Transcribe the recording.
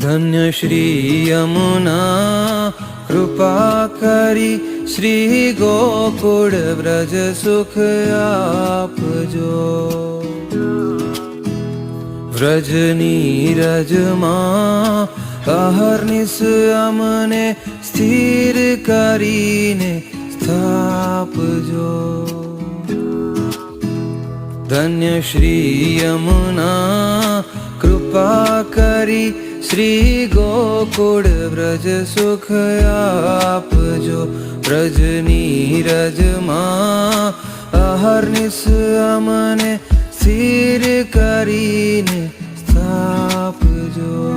ધન્ય શ્રી યમુના કૃપા કરી શ્રી ગોકુળ વ્રજ સુખ આપજો. વ્રજની રજમાં અહર્નિશ અમને સ્થિર કરીને સ્થાપજો. ધન્ય શ્રી યમુના કૃપા કરી શ્રી ગોકુળ વ્રજ સુખ આપજો. વ્રજની રજમાં અહર્નિશ અમને સ્થિર કરીને સ્થાપજો.